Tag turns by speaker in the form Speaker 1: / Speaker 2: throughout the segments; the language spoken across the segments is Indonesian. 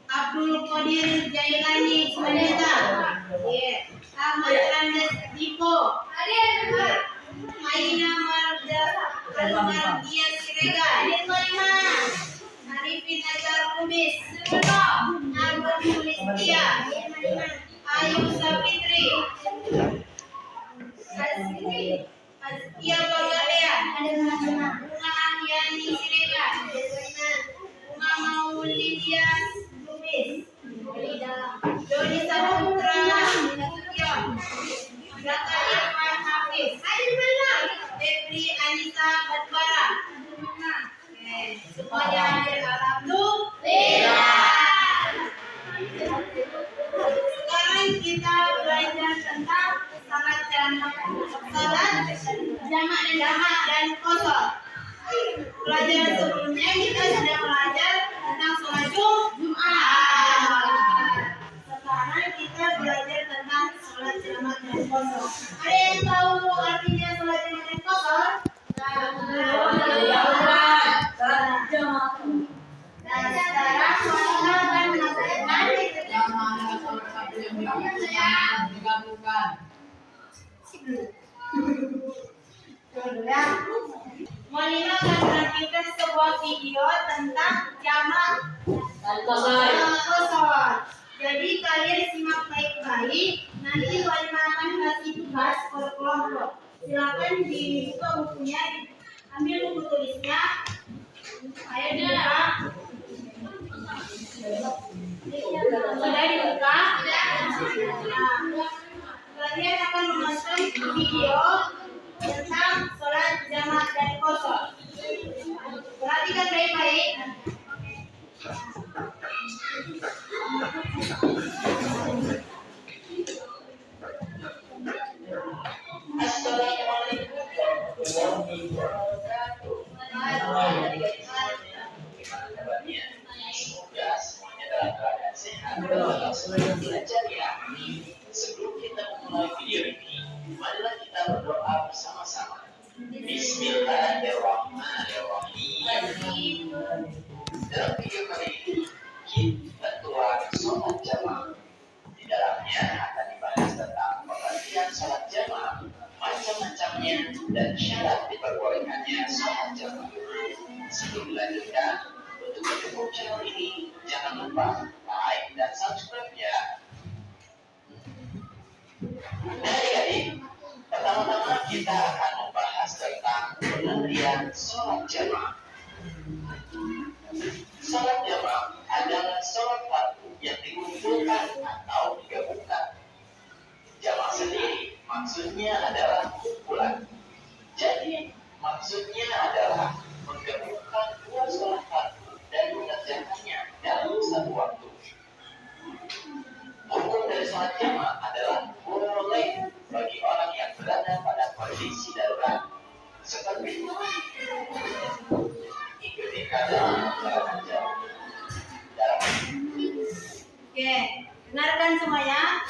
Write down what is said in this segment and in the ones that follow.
Speaker 1: Abdul Qadir Jailani Pendeta. Ahmad Randes Dipo. Aina Mardia Siregar. Arifin Azhar Lubis. Arbon Mulistia. Ayu Sapitri. Azkia Bagalea. Bunga Ahyani Siregar. Bunga Maulidia Lubis. Doni Saputra Nasution. Zaka Irfan Hafiz. Febri Anissa Badbara. Semuanya hadir, alhamdulillah. Sekarang kita belajar tentang salat jamak dan qasar. Pelajaran sebelumnya kita sudah belajar tentang salat Jumat. Sekarang kita belajar tentang salat jamak dan qasar. Ada yang tahu artinya salat jamak dan qasar? Dan sekarang kita akan melakukan Molina akan menampilkan sebuah video tentang jamak dan qasar. Jadi kalian simak baik-baik. Nanti Molina akan kasih tugas per kelompok. Silakan dibuka bukunya, ambil buku tulisnya. Ayo dibuka. Sudah dibuka? Nah, kalian akan menonton video tentang sholat jamak dan qasar. Perhatikan baik-baik.
Speaker 2: Belajar ya. Sebelum kita memulai video ini, marilah kita berdoa bersama-sama. Bismillahirrahmanirrahim. Dalam video kali ini kita keluar sholat jamaah. Di dalamnya akan dibahas tentang pengertian sholat jamaah, macam-macamnya, dan syarat diperbolehkannya sholat jamaah. Sebelum dilanjutkan, untuk mendukung channel ini, jangan lupa like dan subscribe ya. Adik-adik, pertama-tama kita akan membahas tentang pengertian sholat jamaah. Sholat jamaah adalah sholat fardu yang dikumpulkan atau digabungkan. Jamaah sendiri maksudnya adalah kumpulan. Jadi maksudnya adalah menggabungkan dua sholat fardu dan mengerjakannya dalam satu waktu. Hukum dari sholat jamaah adalah boleh bagi orang yang berada pada kondisi darurat seperti ketika dalam perjalanan jauh.
Speaker 1: Oke, dengarkan semuanya.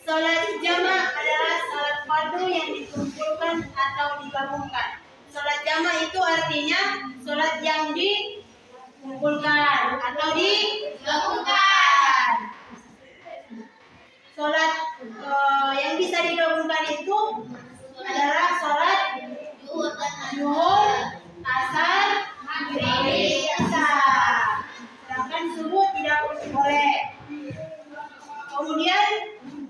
Speaker 1: Sholat jamaah adalah sholat fardu yang dikumpulkan atau digabungkan. Sholat jamaah itu artinya sholat yang dikumpulkan atau digabungkan. Sholat yang bisa digabungkan itu adalah sholat zuhur, asar, maghrib, isya. Sedangkan subuh tidak boleh. Kemudian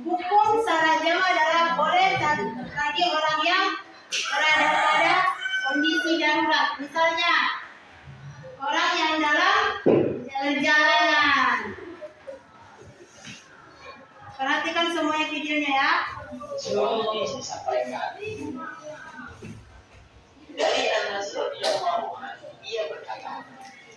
Speaker 1: hukum salat jamaah adalah boleh bagi orang yang berada pada kondisi darurat. Misalnya orang yang dalam perjalanan. Perhatikan semuanya videonya ya.
Speaker 2: Seperti disampaikan dari Anas radhiyallahu anhu, ia berkata,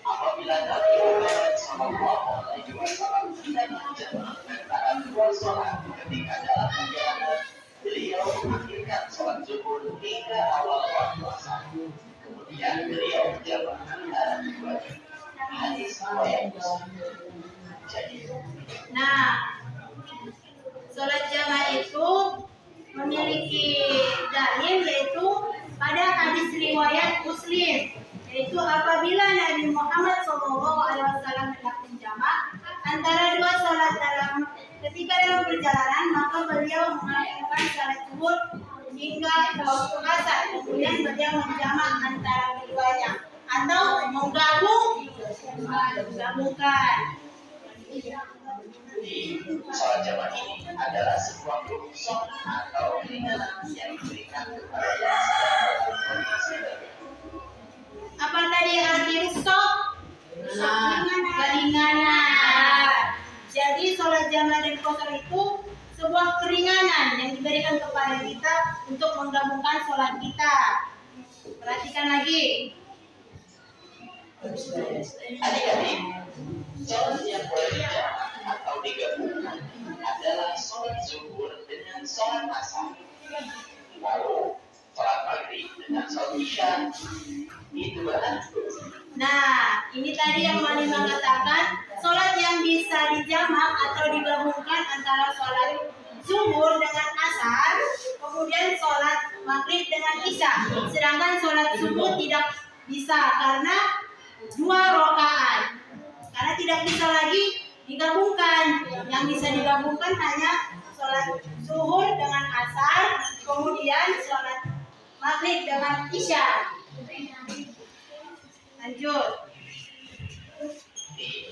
Speaker 2: apabila Nabi Muhammad SAW tidak menjalankan antara dua sholat ketika dalam perjalanan, beliau mengakhirkan sholat zuhur hingga awal waktu asar. Kemudian beliau menjalankan antara keduanya. Hadis riwayat Muslim. Jadi,
Speaker 1: sholat jamaah itu memiliki dalil yaitu pada hadis riwayat Muslim, yaitu apabila Nabi Muhammad Shallallahu Alaihi Wasallam hendak menjamak antara dua sholat ketika dalam perjalanan, maka beliau mengakhirkan sholat zuhur hingga waktu asar. Kemudian beliau menjamak antara keduanya atau menggabungkan.
Speaker 2: Sholat jamaah ini adalah sebuah rukun atau keringanan yang diberikan kepada yang sedang dalam kondisi berbeda.
Speaker 1: Apa tadi arti rukshoh? Keringanan. Jadi sholat jamaah dan qashar itu sebuah keringanan yang diberikan kepada kita untuk menggabungkan sholat kita. Perhatikan lagi.
Speaker 2: Adik-adik, sholat yang boleh dijamak atau digabungkan adalah sholat zuhur dengan sholat asar, lalu sholat maghrib dengan sholat isya. Itu benar.
Speaker 1: Nah, ini tadi yang Mani mengatakan sholat yang bisa dijamak atau digabungkan antara sholat zuhur dengan asar, kemudian sholat maghrib dengan isya. Sedangkan sholat subuh tidak bisa karena 2 rakaat. Karena tidak bisa lagi digabungkan. Yang bisa digabungkan hanya sholat zuhur dengan asar, kemudian sholat maghrib dengan isya. Lanjut.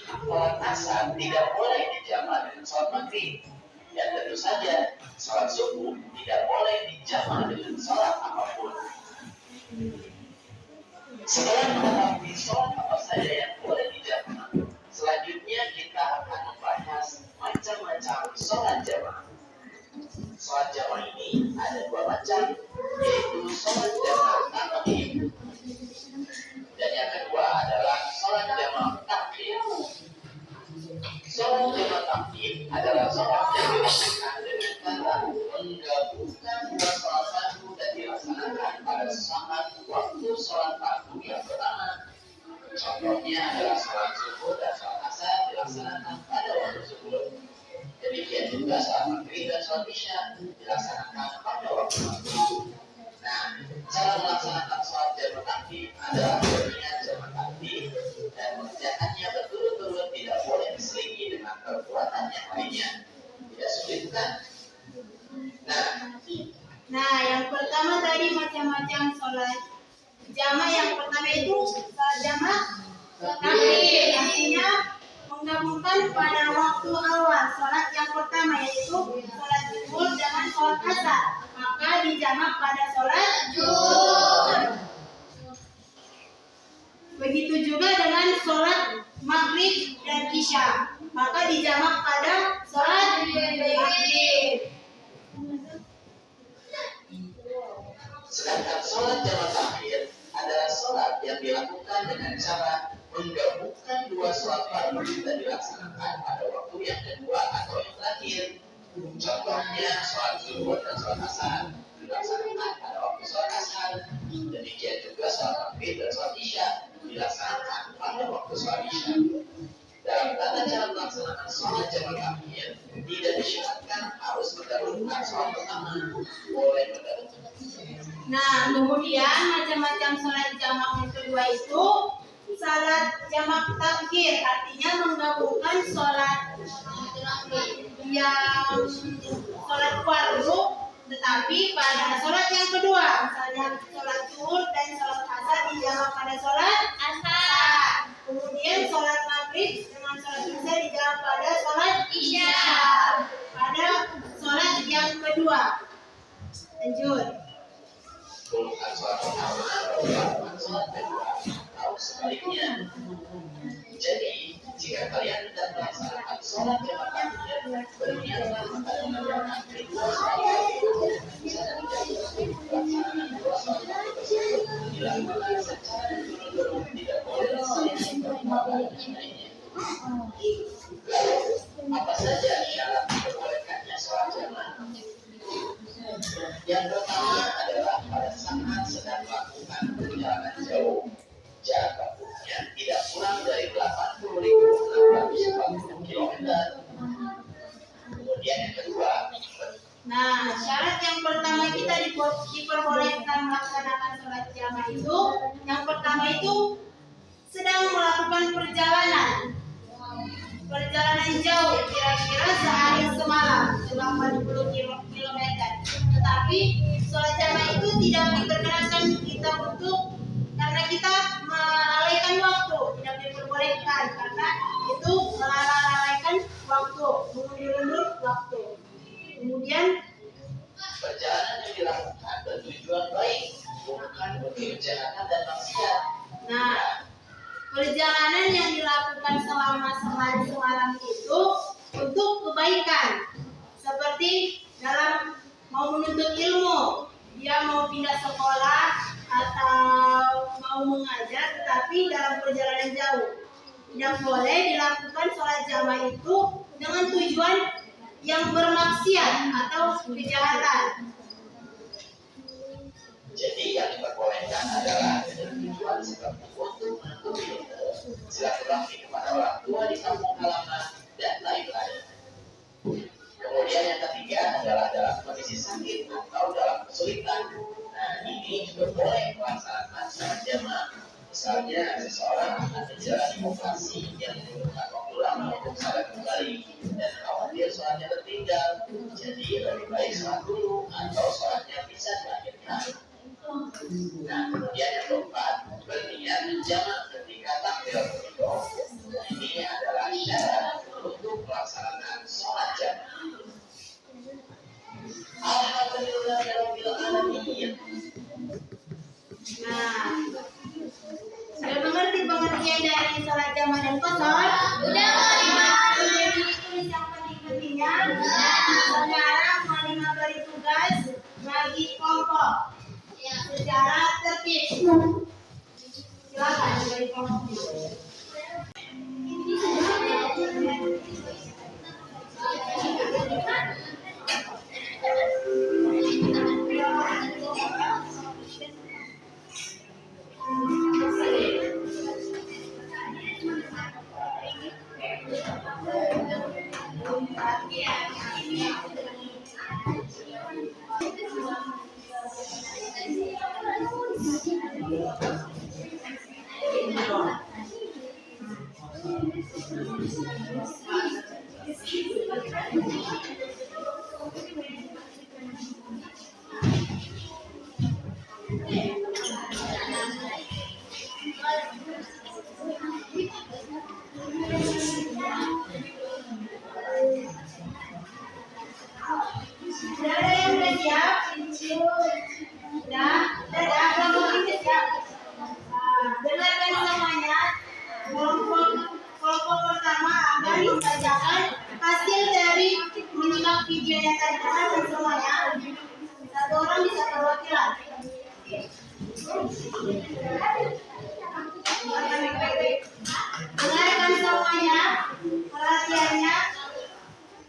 Speaker 2: Sholat asar tidak boleh dijamak dengan sholat maghrib, dan tentu saja sholat subuh tidak boleh dijamak dengan sholat apapun. Setelah mengetahui sholat apa saja yang boleh dijamak, selanjutnya kita akan membahas macam-macam sholat jamaah. Sholat jamaah ini ada 2 macam, yaitu sholat jamaah taqdim dan yang kedua adalah sholat jamaah takhir. Sholat jamaah takhir adalah sholat yang dilakukan dengan cara menggabungkan 2 sholat fardu dan dilaksanakan pada saat waktu sholat fardu yang pertama. Contohnya adalah sholat zuhur dan sholat asar dilaksanakan pada waktu zuhur. Demikian juga sholat maghrib dan sholat isya dilaksanakan pada waktu maghrib. Nah, cara melaksanakan sholat jamaah takhir adalah berniat jamaah takhir dan mengerjakannya berturut-turut, tidak boleh diselingi dengan perbuatan yang lainnya. Tidak sulit kan?
Speaker 1: Nah, yang pertama tadi macam-macam sholat jamaah. Yang pertama itu sholat jamaah takhir, artinya menggabungkan pada waktu awal sholat yang pertama, yaitu sholat zuhur dengan sholat asar, maka dijamak pada sholat zuhur. Begitu juga dengan sholat maghrib dan isya, maka dijamak pada sholat maghrib.
Speaker 2: Sedangkan sholat jamaah takhir adalah sholat yang dilakukan dengan cara menggabungkan 2 sholat fardu dan dilaksanakan pada waktu yang kedua atau yang terakhir. Contohnya sholat zuhur dan sholat asar dilaksanakan pada waktu sholat asar. Demikian juga sholat maghrib dan sholat isya dilaksanakan pada waktu sholat isya. Dalam tata cara melaksanakan sholat jamaah takhir tidak disyaratkan harus mendahulukan sholat pertama, boleh mendahulukan.
Speaker 1: Nah, kemudian macam-macam sholat jamaah yang kedua itu sholat jamaah takhir, artinya menggabungkan sholat yang sholat fardu tetapi pada sholat yang kedua, misalnya sholat zuhur dan sholat asar dijamak pada sholat asar, kemudian sholat maghrib dengan sholat isya dijamak pada sholat isya pada sholat yang kedua. Lanjut.
Speaker 2: Bukan sholat pertama, bukan sholat kedua, atau sebaliknya. Jadi, jika kalian tidak melaksanakan sholat jamaah takhir, berniatlah pada mengerjakan kedua sholat bisa dilaksanakan 2 sholat tersebut dilakukan secara berturut-turut, tidak boleh diselingi perbuatan yang lainnya. Lalu, apa saja syarat diperbolehkannya sholat jamaah? Yang pertama adalah pada saat sedang melakukan perjalanan jauh, jarak tempuhnya tidak kurang dari 80.640 km. Kemudian yang kedua,
Speaker 1: Nah, syarat yang pertama kita diperbolehkan melaksanakan sholat jamaah itu, yang pertama itu sedang melakukan perjalanan perjalanan jauh, kira-kira sehari semalam 80 kilometer. Tetapi sholat jamaah itu tidak diperkenankan kita karena kita melalaikan waktu, tidak diperbolehkan karena itu melalaikan waktu, mengundur waktu. Kemudian
Speaker 2: perjalanan yang dilakukan bertujuan baik, bukan kejahatan dan maksiat.
Speaker 1: Nah, perjalanan yang dilakukan selama sehari semalam itu untuk kebaikan. Seperti dalam mau menuntut ilmu, dia mau pindah sekolah atau mau mengajar, tetapi dalam perjalanan jauh. Tidak boleh dilakukan sholat jamaah itu dengan tujuan yang bermaksiat atau kejahatan.
Speaker 2: Jadi yang diperbolehkan adalah dengan tujuan seperti untuk menuntut ilmu, silaturahmi kepada orang tua di kampung halaman, dan lain-lain. Kemudian yang ketiga adalah dalam kondisi sakit atau dalam kesulitan. Nah, ini juga boleh melaksanakan sholat jamaah. Misalnya seseorang akan menjalani operasi yang membutuhkan waktu lama untuk salat kembali dan khawatir sholatnya tertinggal, jadi lebih baik sholat dulu atau sholatnya bisa diakhirkan. Nah, kemudian yang keempat, berniat menjamak ketika takbiratul ihram. Nah, ini adalah syarat untuk pelaksanaan sholat jamaah. Alhamdulillahirabbil alamin.
Speaker 1: Nah, sudah mengerti pengertian dari sholat jamaah dan qashar? Sudah. Sudah ditulis yang penting-pentingnya. Sekarang Malimah beri tugas bagi kelompok secara tertib. Silakan beri kelompok. Sudah ada yang sudah siap? Sudah? Kelompok ini siap? Dengarkan semuanya. Kelompok pertama akan dibacakan hasil dari menyimak video yang tadi dan semuanya. Satu orang bisa perwakilan. Dengarkan semuanya, perhatiannya.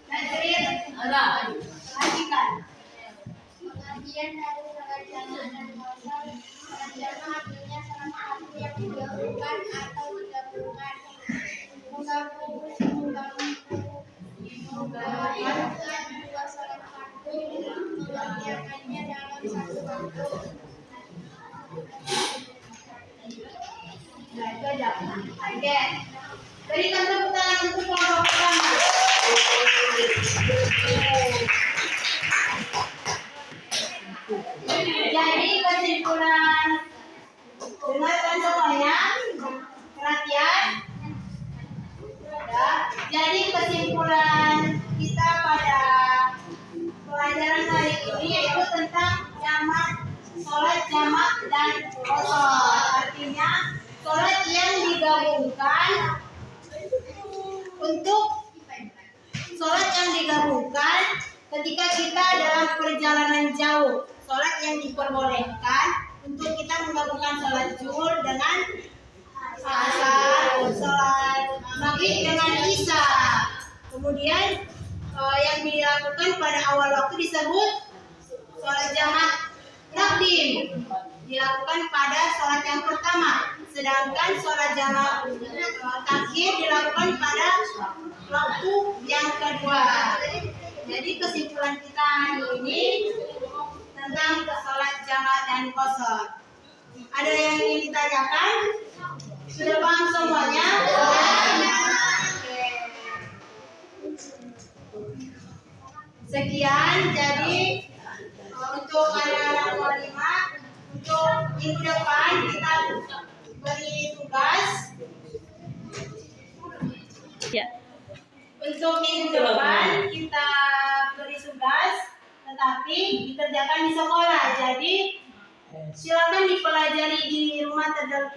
Speaker 1: Najrin, perhatikan.
Speaker 3: Pengertian dari sholat jamaah dan qashar. Sholat jamaah artinya salah satu yang digabungkan atau digabungkan. Menggabungkan dua sholat fardu, mengerjakannya dalam satu waktu.
Speaker 1: Nah, itu aja. Oke. Berikan tepuk tangan untuk kelompok pertama. Jadi kesimpulan, dengarkan semuanya, perhatian. Ya. Jadi kesimpulan kita pada pelajaran hari ini yaitu tentang sholat jamak dan qashar. Artinya sholat yang digabungkan ketika kita dalam perjalanan jauh. Sholat yang diperbolehkan untuk kita menggabungkan sholat zuhur dengan asar, sholat maghrib dengan isya. Kemudian yang dilakukan pada awal waktu disebut sholat jamak takdim, dilakukan pada sholat yang pertama. Sedangkan sholat jamak takhir dilakukan pada waktu yang kedua. Jadi kesimpulan kita hari ini tentang sholat jamak dan qashar. Ada yang ingin ditanyakan? Sudah paham semuanya? Oke. Sekian, jadi untuk anak-anak kelas 5, untuk minggu depan kita beri tugas.
Speaker 4: Ya.
Speaker 1: Untuk minggu depan kita beri tugas, tetapi dikerjakan di sekolah. Jadi silakan dipelajari di rumah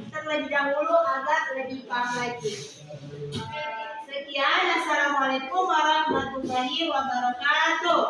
Speaker 1: terlebih dahulu agar lebih paham lagi. Sekian, assalamualaikum warahmatullahi wabarakatuh.